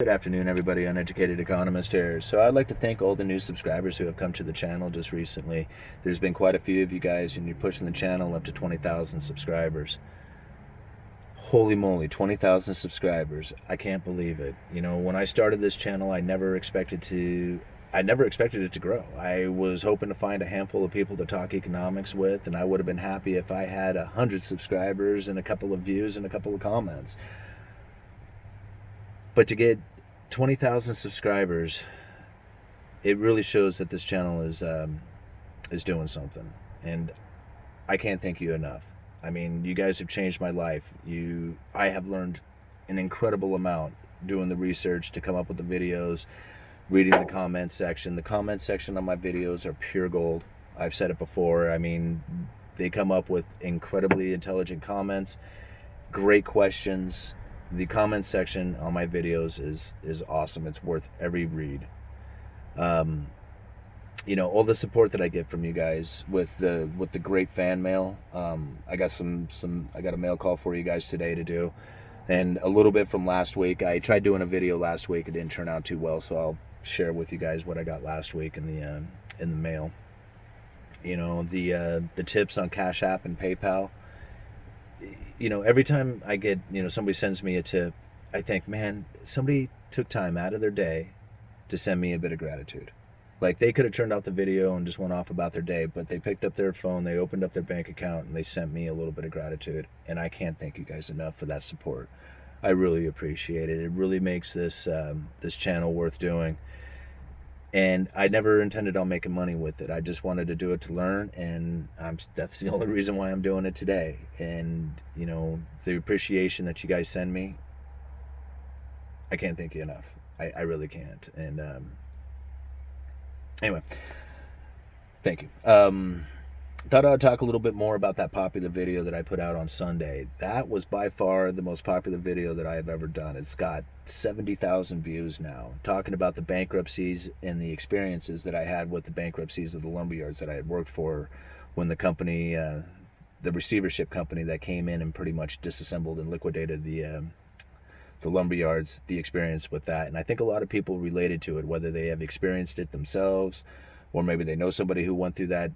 Good afternoon, everybody. Uneducated Economist here. So I'd like to thank all the new subscribers who have come to the channel just recently. There's been quite a few of you guys, and you're pushing the channel up to 20,000 subscribers. Holy moly, 20,000 subscribers. I can't believe it. You know, when I started this channel, I never expected it to grow. I was hoping to find a handful of people to talk economics with, and I would have been happy if I had 100 subscribers and a couple of views and a couple of comments. But to get 20,000 subscribers, it really shows that this channel is doing something, and I can't thank you enough. I mean, you guys have changed my life. I have learned an incredible amount doing the research to come up with the videos, reading the comment section. The comment section on my videos are pure gold. I've said it before. I mean, they come up with incredibly intelligent comments, great questions. The comment section on my videos is awesome. It's worth every read. You know, all the support that I get from you guys with the great fan mail. I got I got a mail call for you guys today to do, and a little bit from last week. I tried doing a video last week. It didn't turn out too well, so I'll share with you guys what I got last week in the mail. You know, the tips on Cash App and PayPal. You know, every time I get, somebody sends me a tip, I think, man, somebody took time out of their day to send me a bit of gratitude. Like, they could have turned off the video and just went off about their day, but they picked up their phone, they opened up their bank account, and they sent me a little bit of gratitude. And I can't thank you guys enough for that support. I really appreciate it. It really makes this channel worth doing. And I never intended on making money with it. I just wanted to do it to learn, and that's the only reason why I'm doing it today. And, the appreciation that you guys send me, I can't thank you enough. I really can't. And anyway, thank you. Thought I'd talk a little bit more about that popular video that I put out on Sunday. That was by far the most popular video that I have ever done. It's got 70,000 views now, talking about the bankruptcies and the experiences that I had with the bankruptcies of the lumberyards that I had worked for when the company, the receivership company that came in and pretty much disassembled and liquidated the lumberyards, the experience with that. And I think a lot of people related to it, whether they have experienced it themselves or maybe they know somebody who went through that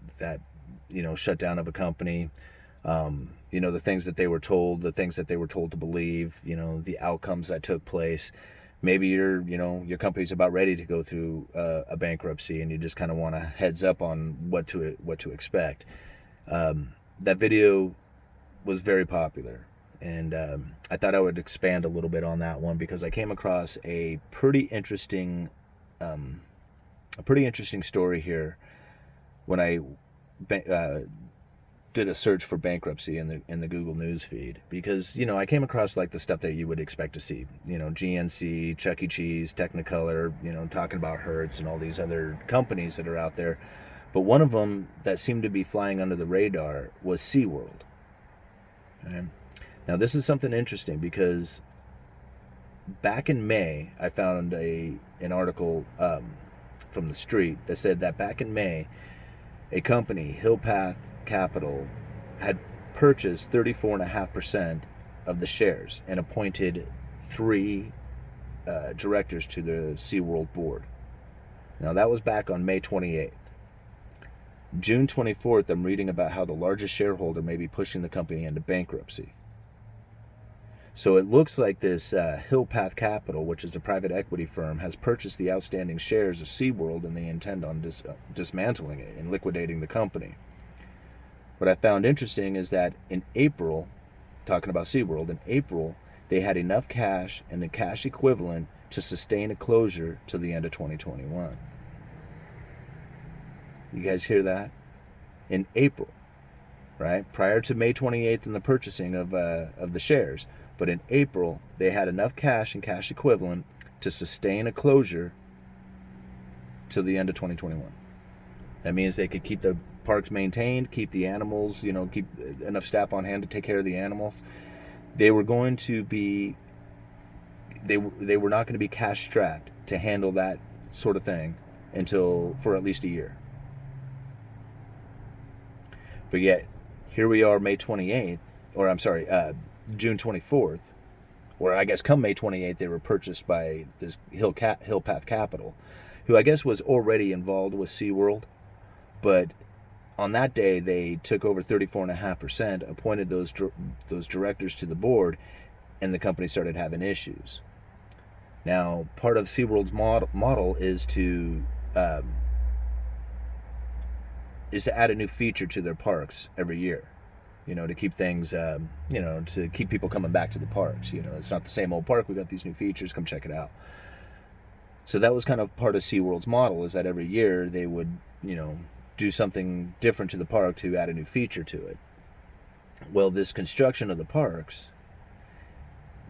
shutdown of a company, the things that they were told, the things that they were told to believe, the outcomes that took place. Maybe your company's about ready to go through a bankruptcy, and you just kind of want a heads up on what to expect. That video was very popular, and I thought I would expand a little bit on that one because I came across a pretty interesting story here when I did a search for bankruptcy in the Google News feed, because I came across like the stuff that you would expect to see, GNC, Chuck E. Cheese, Technicolor, talking about Hertz and all these other companies that are out there. But one of them that seemed to be flying under the radar was SeaWorld. Okay? Now this is something interesting because back in May I found an article from the street that said that back in May a company, Hillpath Capital, had purchased 34.5% of the shares and appointed 3 directors to the SeaWorld board. Now, that was back on May 28th. June 24th, I'm reading about how the largest shareholder may be pushing the company into bankruptcy. So it looks like this Hillpath Capital, which is a private equity firm, has purchased the outstanding shares of SeaWorld, and they intend on dismantling it and liquidating the company. What I found interesting is that in April, talking about SeaWorld, in April, they had enough cash and the cash equivalent to sustain a closure till the end of 2021. You guys hear that? In April, right? Prior to May 28th and the purchasing of the shares. But in April, they had enough cash and cash equivalent to sustain a closure till the end of 2021. That means they could keep the parks maintained, keep the animals, keep enough staff on hand to take care of the animals. They were going to be, they were not going to be cash strapped to handle that sort of thing for at least a year. But yet, here we are, May 28th, or I'm sorry, June 24th, or I guess come May 28th, they were purchased by this Hillpath Capital, who I guess was already involved with SeaWorld, but on that day they took over 34.5%, appointed those directors to the board, and the company started having issues. Now, part of SeaWorld's model is to add a new feature to their parks every year, to keep things, to keep people coming back to the parks. It's not the same old park. We got these new features. Come check it out. So that was kind of part of SeaWorld's model, is that every year they would, do something different to the park to add a new feature to it. Well, this construction of the parks,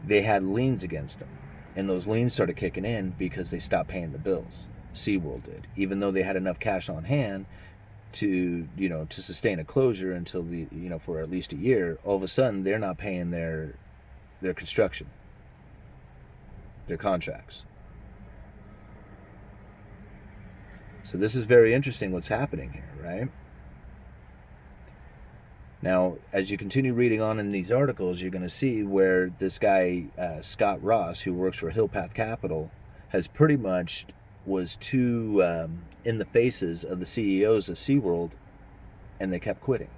they had liens against them. And those liens started kicking in because they stopped paying the bills. SeaWorld did. Even though they had enough cash on hand to sustain a closure until for at least a year, all of a sudden they're not paying their construction, their contracts. So this is very interesting what's happening here, right? Now, as you continue reading on in these articles, you're going to see where this guy, Scott Ross, who works for Hillpath Capital, has pretty much was too in the faces of the CEOs of SeaWorld, and they kept quitting.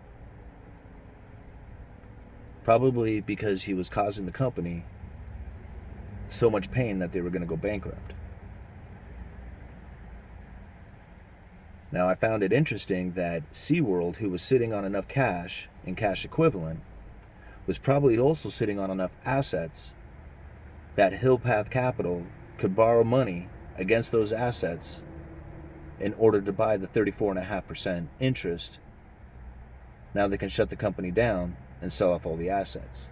Probably because he was causing the company so much pain that they were going to go bankrupt. Now, I found it interesting that SeaWorld, who was sitting on enough cash and cash equivalent, was probably also sitting on enough assets that Hillpath Capital could borrow money against those assets in order to buy the 34.5% interest. Now they can shut the company down and sell off all the assets.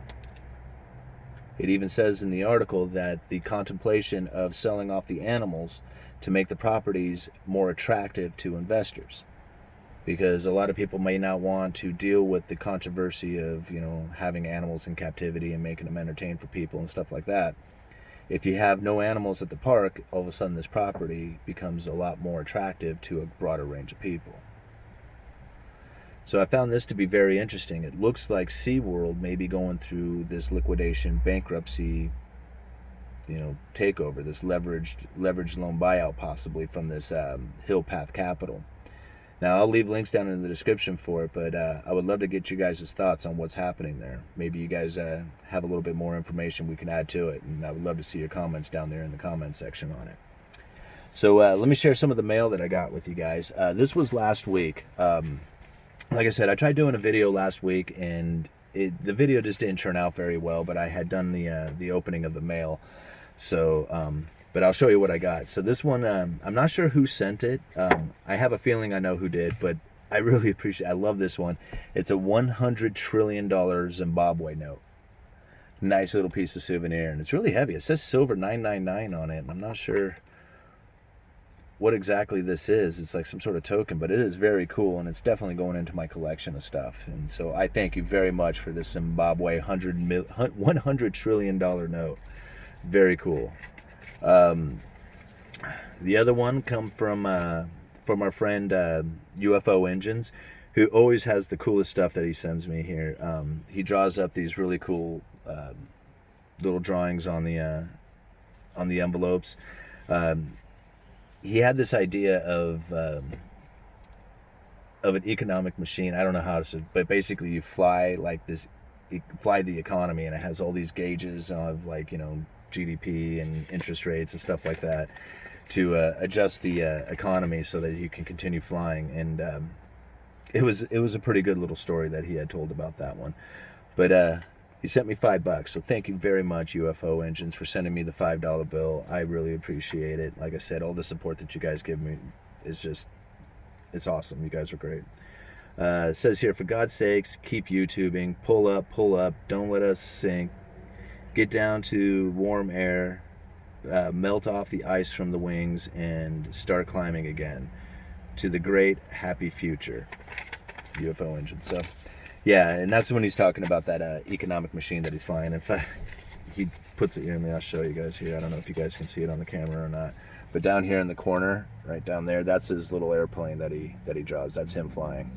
It even says in the article that the contemplation of selling off the animals to make the properties more attractive to investors, because a lot of people may not want to deal with the controversy of having animals in captivity and making them entertained for people and stuff like that. If you have no animals at the park, all of a sudden this property becomes a lot more attractive to a broader range of people. So I found this to be very interesting. It looks like SeaWorld may be going through this liquidation, bankruptcy, takeover, this leveraged loan buyout possibly from this Hillpath Capital. Now, I'll leave links down in the description for it, but I would love to get you guys' thoughts on what's happening there. Maybe you guys have a little bit more information we can add to it, and I would love to see your comments down there in the comment section on it. So let me share some of the mail that I got with you guys. This was last week. Like I said, I tried doing a video last week, and the video just didn't turn out very well, but I had done the opening of the mail. So, but I'll show you what I got. So this one, I'm not sure who sent it. I have a feeling I know who did, but I really appreciate it. I love this one. It's a $100 trillion Zimbabwe note. Nice little piece of souvenir, and it's really heavy. It says silver 999 on it, and I'm not sure what exactly this is. It's like some sort of token, but it is very cool, and it's definitely going into my collection of stuff. And so I thank you very much for this Zimbabwe $100 trillion note. Very cool. The other one come from our friend UFO Engines, who always has the coolest stuff that he sends me here. He draws up these really cool little drawings on the envelopes. He had this idea of an economic machine. I don't know how to say, but basically you fly the economy, and it has all these gauges of GDP and interest rates and stuff like that to adjust the economy so that you can continue flying. And it was a pretty good little story that he had told about that one. But he sent me $5, so thank you very much, UFO Engines, for sending me the $5 bill. I really appreciate it. Like I said, all the support that you guys give me is it's awesome. You guys are great. It says here, for God's sakes, keep YouTubing. Pull up. Don't let us sink. Get down to warm air, melt off the ice from the wings, and start climbing again to the great happy future. UFO Engine. So, yeah, and that's when he's talking about that economic machine that he's flying. In fact, he puts it here. I'll show you guys here. I don't know if you guys can see it on the camera or not, but down here in the corner, right down there, that's his little airplane that he draws. That's him flying.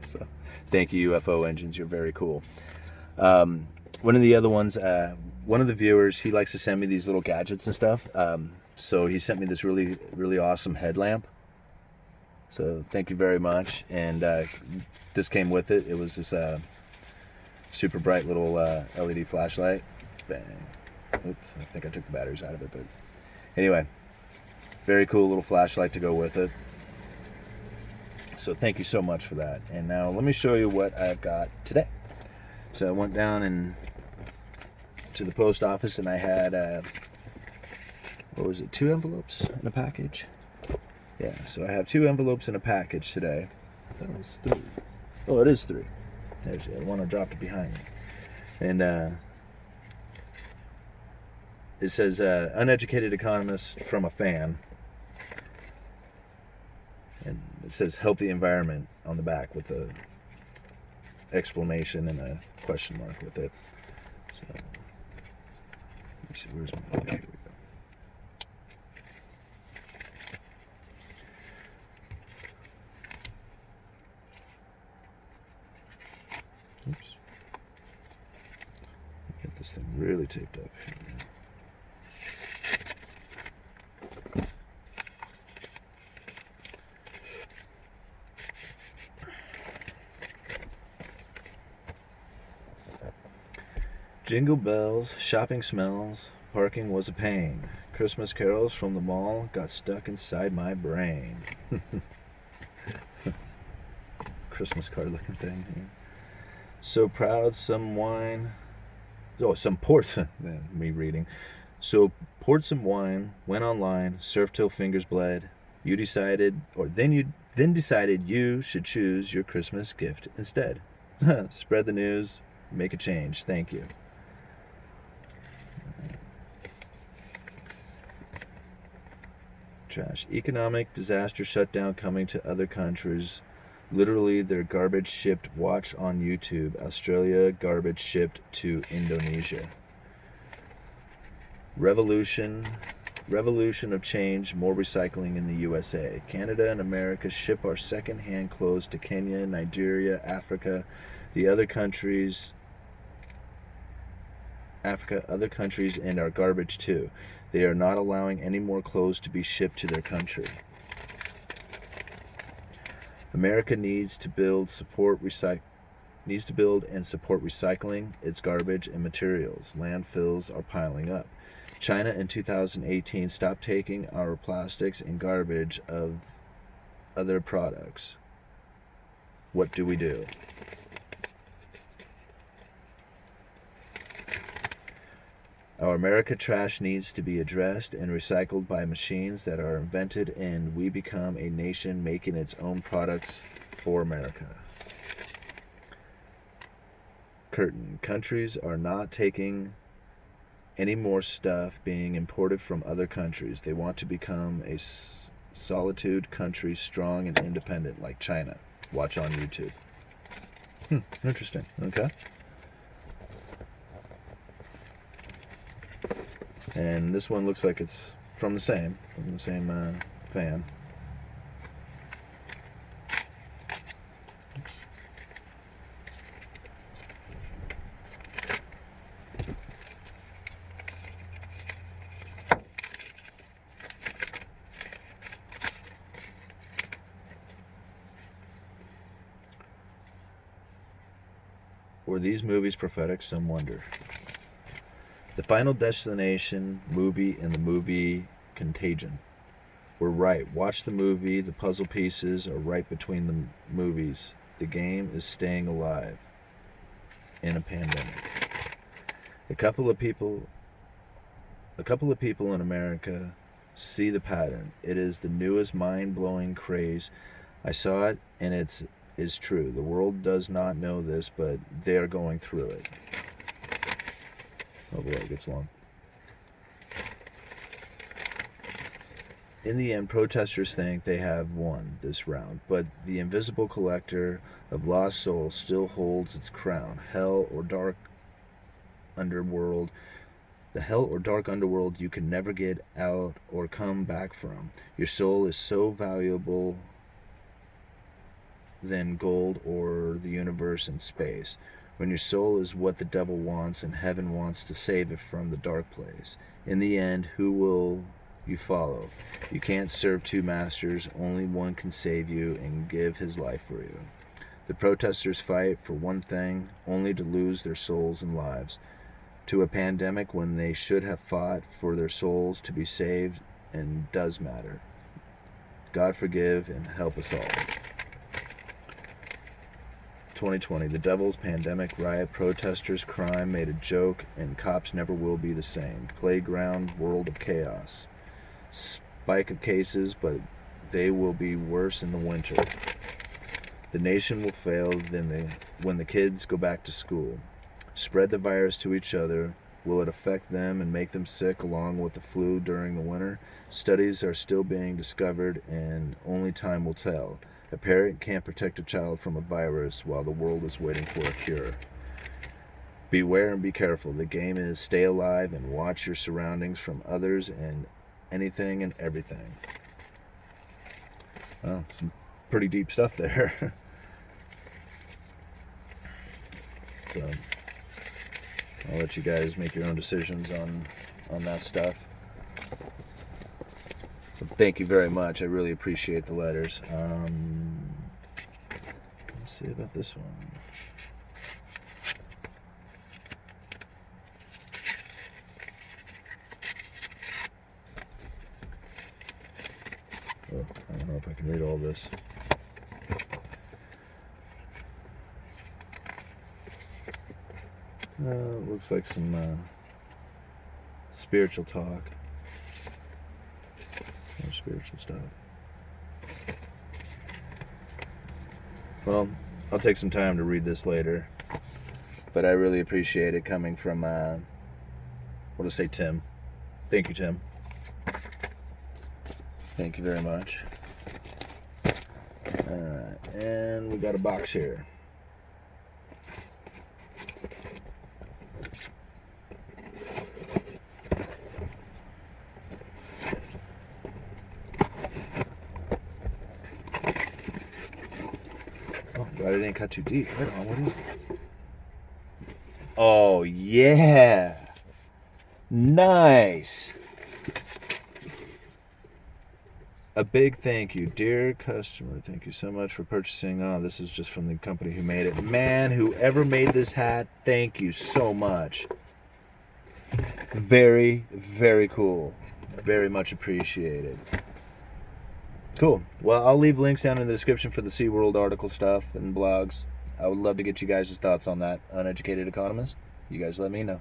So, thank you, UFO Engines. You're very cool. One of the other ones, one of the viewers, he likes to send me these little gadgets and stuff. So he sent me this really, really awesome headlamp. So thank you very much. And this came with it. It was this super bright little LED flashlight. Bang. Oops, I think I took the batteries out of it. But anyway, very cool little flashlight to go with it. So thank you so much for that. And now let me show you what I've got today. So I went down to the post office, and I had, what was it, 2 envelopes in a package? Yeah, so I have 2 envelopes in a package today. I thought it was 3. Oh, it is 3. There's the one I dropped it behind me. And it says, Uneducated Economist from a fan. And it says, help the environment on the back with a exclamation and a question mark with it. So, let me see, where's my book? Here we go. Oops. Get this thing really taped up here. Jingle bells, shopping smells, parking was a pain. Christmas carols from the mall got stuck inside my brain. Christmas card looking thing here. So proud, some wine. Oh, some port. Me reading. So poured some wine, went online, surfed till fingers bled. You decided, or then decided you should choose your Christmas gift instead. Spread the news, make a change. Thank you. Trash. Economic disaster shutdown coming to other countries. Literally, their garbage shipped. Watch on YouTube. Australia, garbage shipped to Indonesia. Revolution of change, more recycling in the USA. Canada and America ship our second-hand clothes to Kenya, Nigeria, Africa. Other countries, and our garbage too. They are not allowing any more clothes to be shipped to their country. America needs to build and support recycling its garbage and materials. Landfills are piling up. China in 2018 stopped taking our plastics and garbage of other products. What do we do? Our America trash needs to be addressed and recycled by machines that are invented, and we become a nation making its own products for America. Curtain. Countries are not taking any more stuff being imported from other countries. They want to become a solitude country, strong and independent like China. Watch on YouTube. Interesting. Okay. And this one looks like it's from the same fan. Were these movies prophetic? Some wonder. The Final Destination movie and the movie Contagion were right. Watch the movie. The puzzle pieces are right between the movies. The game is staying alive in a pandemic. A couple of people in America see the pattern. It is the newest mind-blowing craze. I saw it, and it is true. The world does not know this, but they are going through it. Oh boy, it gets long. In the end, protesters think they have won this round, but the invisible collector of lost souls still holds its crown. The hell or dark underworld you can never get out or come back from. Your soul is so valuable than gold or the universe and space. when your soul is what the devil wants and heaven wants to save it from the dark place? In the end, who will you follow? You can't serve two masters. Only one can save you and give his life for you. The protesters fight for one thing, only to lose their souls and lives to a pandemic when they should have fought for their souls to be saved and does matter. God forgive and help us all. 2020, the devil's pandemic, riot, protesters, crime made a joke, and cops never will be the same. Playground, world of chaos. Spike of cases, but they will be worse in the winter. The nation will fail when the kids go back to school. Spread the virus to each other. Will it affect them and make them sick along with the flu during the winter? Studies are still being discovered and only time will tell. A parent can't protect a child from a virus while the world is waiting for a cure. Beware and be careful. The game is stay alive and watch your surroundings from others and anything and everything. Well, some pretty deep stuff there. So I'll let you guys make your own decisions on that stuff. So thank you very much. I really appreciate the letters. Let's see about this one. Oh, I don't know if I can read all this. Looks like some spiritual talk. Some more spiritual stuff. Well, I'll take some time to read this later. But I really appreciate it coming from, what to say, Tim. Thank you, Tim. Thank you very much. Alright, and we got a box here. Oh, glad it didn't cut too deep. Right on, what is it? Oh, yeah. Nice. A big thank you, dear customer. Thank you so much for purchasing. Oh, this is just from the company who made it. Man, whoever made this hat, thank you so much. Very, very cool. Very much appreciated. Cool. Well, I'll leave links down in the description for the SeaWorld article stuff and blogs. I would love to get you guys' thoughts on that. Uneducated Economist. You guys let me know.